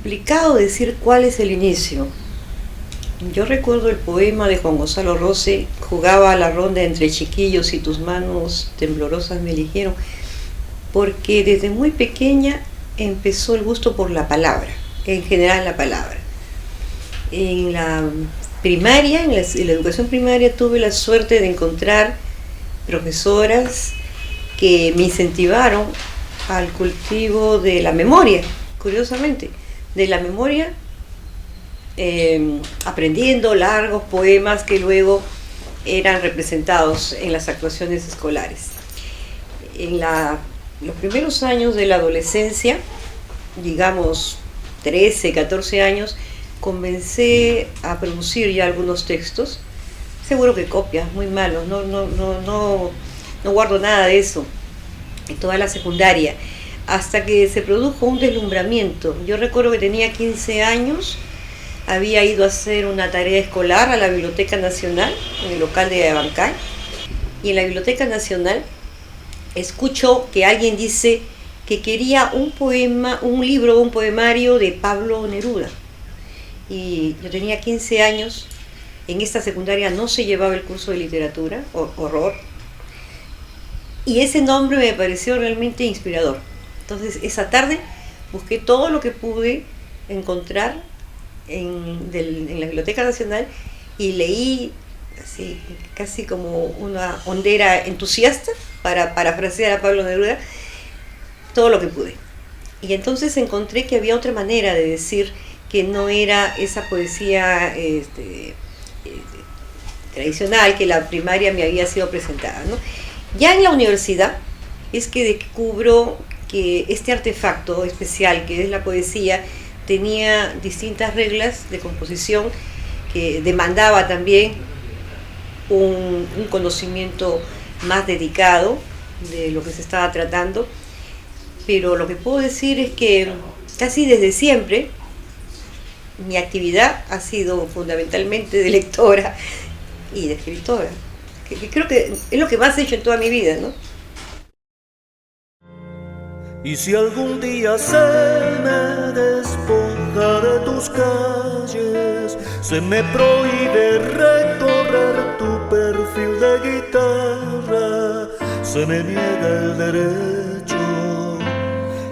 complicado decir cuál es el inicio. Yo recuerdo el poema de Juan Gonzalo Rossi, jugaba a la ronda entre chiquillos y tus manos temblorosas me eligieron, porque desde muy pequeña empezó el gusto por la palabra, en general la palabra. En la primaria, en la educación primaria, tuve la suerte de encontrar profesoras que me incentivaron al cultivo de la memoria, curiosamente, de la memoria, aprendiendo largos poemas que luego eran representados en las actuaciones escolares. En los primeros años de la adolescencia, digamos 13, 14 años, comencé a producir ya algunos textos, seguro que copias, muy malos, no guardo nada de eso, en toda la secundaria, hasta que se produjo un deslumbramiento. Yo recuerdo que tenía 15 años, había ido a hacer una tarea escolar a la Biblioteca Nacional, en el local de Abancay, y en la Biblioteca Nacional escucho que alguien dice que quería un poema, un libro, un poemario de Pablo Neruda. Y yo tenía 15 años, en esta secundaria no se llevaba el curso de literatura, horror, y ese nombre me pareció realmente inspirador. Entonces esa tarde busqué todo lo que pude encontrar en la Biblioteca Nacional y leí así, casi como una hondera entusiasta, para parafrasear a Pablo Neruda, todo lo que pude. Y entonces encontré que había otra manera de decir, que no era esa poesía tradicional que la primaria me había sido presentada, ¿no? Ya en la universidad es que descubro que este artefacto especial que es la poesía tenía distintas reglas de composición, que demandaba también un conocimiento más dedicado de lo que se estaba tratando, pero lo que puedo decir es que casi desde siempre mi actividad ha sido fundamentalmente de lectora y de escritora, que creo que es lo que más he hecho en toda mi vida, ¿no? Y si algún día se me despoja de tus calles, se me prohíbe recorrer tu perfil de guitarra, se me niega el derecho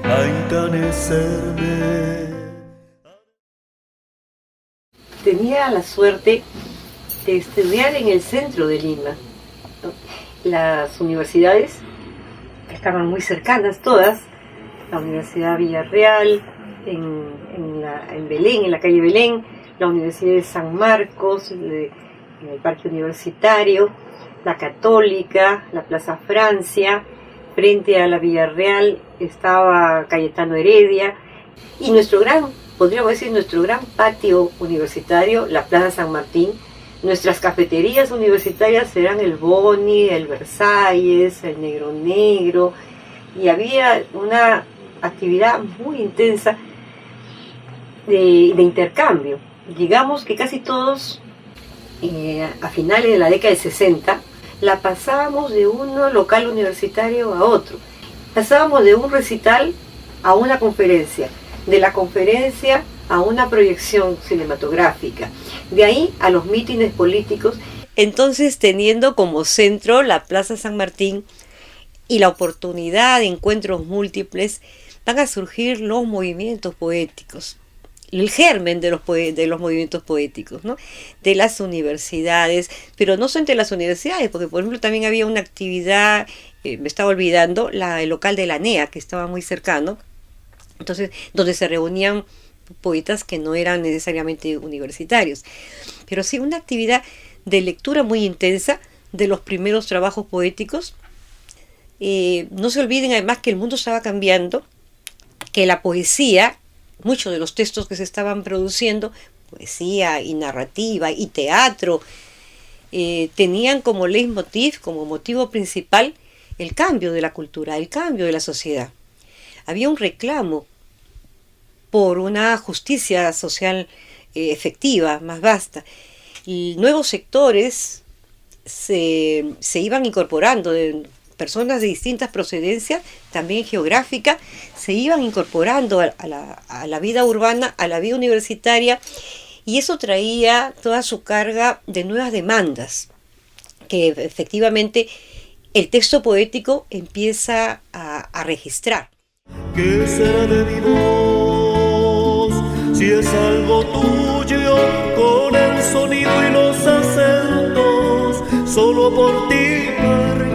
a encanecerme. Tenía la suerte de estudiar en el centro de Lima, ¿no? Las universidades estaban muy cercanas todas, la Universidad Villarreal, en Belén, en la calle Belén, la Universidad de San Marcos, en el Parque Universitario, la Católica, la Plaza Francia, frente a la Villarreal estaba Cayetano Heredia, y podríamos decir, nuestro gran patio universitario, la Plaza San Martín. Nuestras cafeterías universitarias eran el Boni, el Versalles, el Negro Negro, y había una actividad muy intensa de intercambio. Digamos que casi todos, a finales de la década de 60, la pasábamos de un local universitario a otro. Pasábamos de un recital a una conferencia, de la conferencia a una proyección cinematográfica, de ahí a los mítines políticos. Entonces, teniendo como centro la Plaza San Martín y la oportunidad de encuentros múltiples, van a surgir los movimientos poéticos, el germen de los movimientos poéticos, ¿no? De las universidades, pero no solamente de las universidades, porque por ejemplo también había una actividad, me estaba olvidando, el local de la NEA, que estaba muy cercano, entonces donde se reunían poetas que no eran necesariamente universitarios, pero sí una actividad de lectura muy intensa de los primeros trabajos poéticos. No se olviden además que el mundo estaba cambiando, que la poesía, muchos de los textos que se estaban produciendo, poesía y narrativa y teatro, tenían como leitmotiv, como motivo principal, el cambio de la cultura, el cambio de la sociedad. Había un reclamo por una justicia social efectiva, más vasta. Y nuevos sectores se iban incorporando, personas de distintas procedencias, también geográfica, se iban incorporando a la vida urbana, a la vida universitaria, y eso traía toda su carga de nuevas demandas, que efectivamente el texto poético empieza a registrar. ¿Qué será de mi voz si es algo tuyo con el sonido y los acentos solo por ti marcados?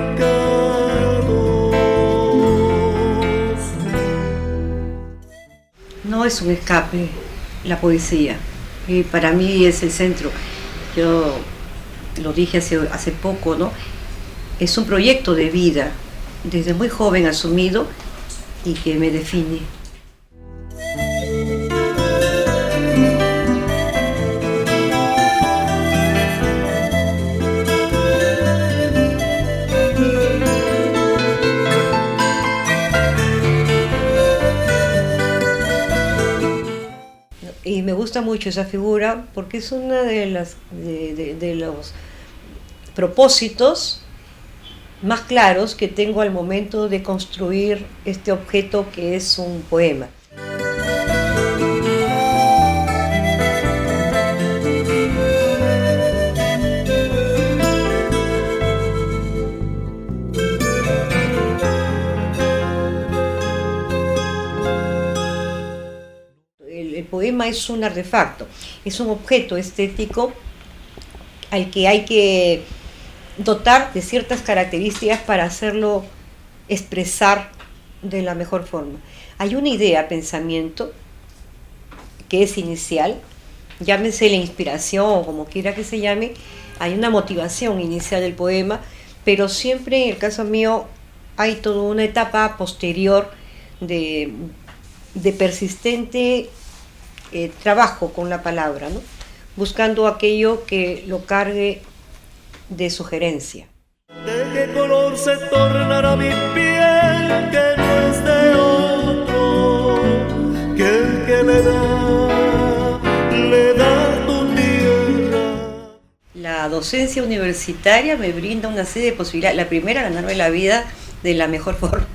No es un escape la poesía, y para mí es el centro. Yo lo dije hace poco, ¿no? Es un proyecto de vida desde muy joven asumido y que me define. Y me gusta mucho esa figura porque es una de los propósitos más claros que tengo al momento de construir este objeto que es un poema. El poema es un artefacto, es un objeto estético al que hay que dotar de ciertas características para hacerlo expresar de la mejor forma. Hay una idea, pensamiento, que es inicial, llámese la inspiración o como quiera que se llame, hay una motivación inicial del poema, pero siempre en el caso mío hay toda una etapa posterior de persistente trabajo con la palabra, ¿no? Buscando aquello que lo cargue de sugerencia. ¿De qué color se tornará mi piel que no es de otro? Que el que le da tu tierra. La docencia universitaria me brinda una serie de posibilidades. La primera, ganarme la vida de la mejor forma.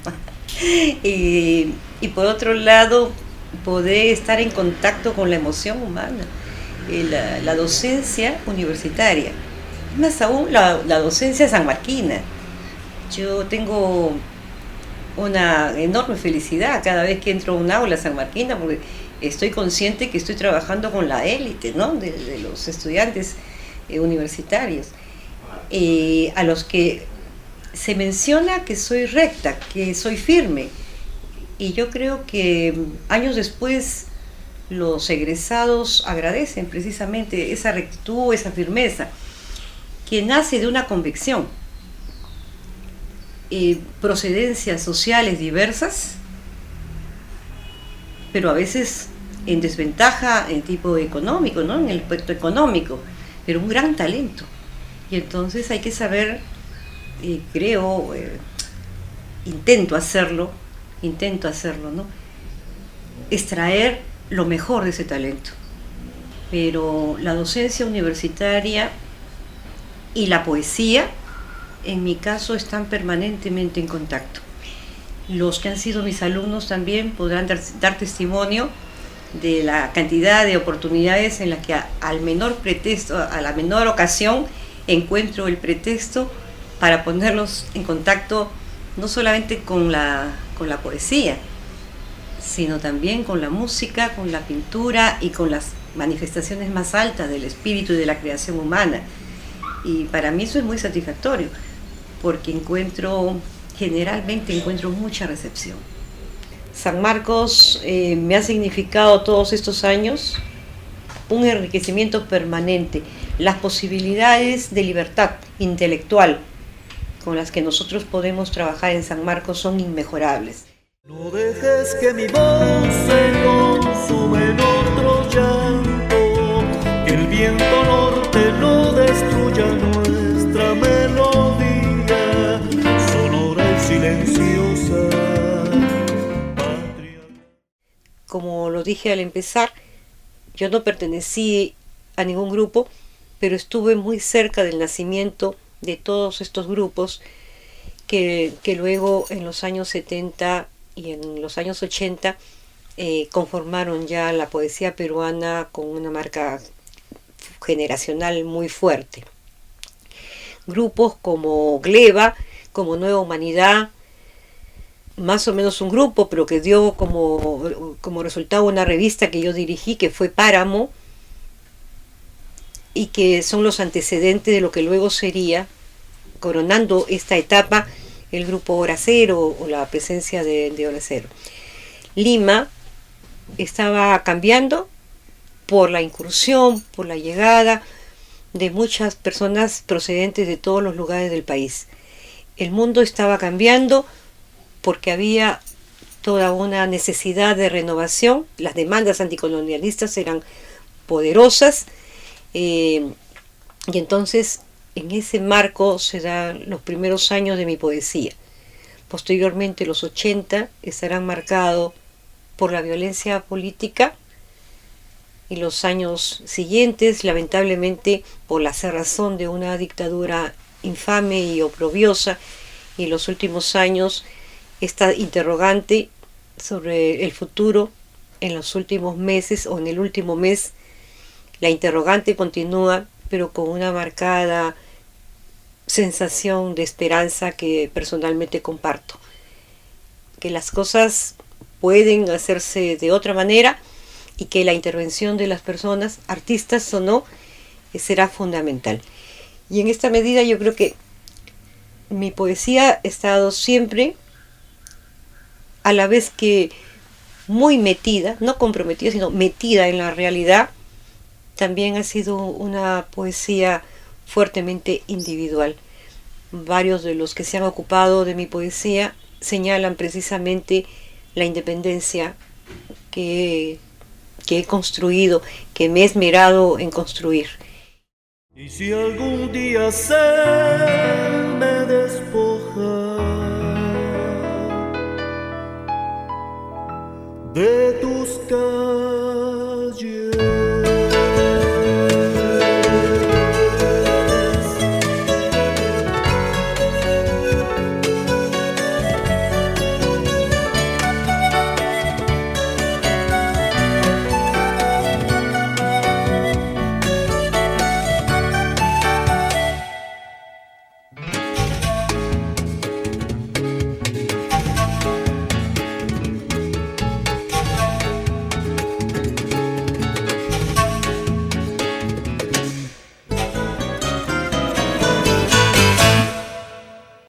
Y por otro lado, poder estar en contacto con la emoción humana. La docencia universitaria. Más aún la docencia sanmarquina. Yo tengo una enorme felicidad cada vez que entro a un aula sanmarquina porque estoy consciente que estoy trabajando con la élite, ¿no? de los estudiantes universitarios, a los que se menciona que soy recta, que soy firme. Y yo creo que años después los egresados agradecen precisamente esa rectitud, esa firmeza, que nace de una convicción, procedencias sociales diversas, pero a veces en desventaja en tipo económico, ¿no? En el aspecto económico, pero un gran talento. Y entonces hay que saber, creo, intento hacerlo, ¿no? Extraer lo mejor de ese talento. Pero la docencia universitaria y la poesía, en mi caso, están permanentemente en contacto. Los que han sido mis alumnos también podrán dar testimonio de la cantidad de oportunidades en las que al menor pretexto, a la menor ocasión, encuentro el pretexto para ponerlos en contacto no solamente con la poesía, sino también con la música, con la pintura y con las manifestaciones más altas del espíritu y de la creación humana. Y para mí eso es muy satisfactorio, porque generalmente encuentro mucha recepción. San Marcos me ha significado todos estos años un enriquecimiento permanente. Las posibilidades de libertad intelectual con las que nosotros podemos trabajar en San Marcos son inmejorables. No dejes que mi voz se consume en otro llanto, que el viento norte no destruya nuestra melodía, sonora y silenciosa, patria. Como lo dije al empezar, yo no pertenecí a ningún grupo, pero estuve muy cerca del nacimiento de todos estos grupos que luego en los años 70 y en los años 80 conformaron ya la poesía peruana con una marca generacional muy fuerte. Grupos como Gleba, como Nueva Humanidad, más o menos un grupo, pero que dio como resultado una revista que yo dirigí, que fue Páramo, y que son los antecedentes de lo que luego sería, coronando esta etapa, el grupo Hora Cero o la presencia de Hora Cero. Lima estaba cambiando por la incursión, por la llegada de muchas personas procedentes de todos los lugares del país. El mundo estaba cambiando porque había toda una necesidad de renovación, las demandas anticolonialistas eran poderosas, y entonces en ese marco se dan los primeros años de mi poesía. Posteriormente los 80 estarán marcados por la violencia política y los años siguientes, lamentablemente, por la cerrazón de una dictadura infame y oprobiosa, y los últimos años esta interrogante sobre el futuro. En los últimos meses o en el último mes la interrogante continúa, pero con una marcada sensación de esperanza que personalmente comparto, que las cosas pueden hacerse de otra manera y que la intervención de las personas, artistas o no, será fundamental. Y en esta medida yo creo que mi poesía ha estado siempre, a la vez que muy metida, no comprometida, sino metida en la realidad, también ha sido una poesía fuertemente individual. Varios de los que se han ocupado de mi poesía señalan precisamente la independencia que he construido, que me he esmerado en construir. Y si algún día se me despoja de tus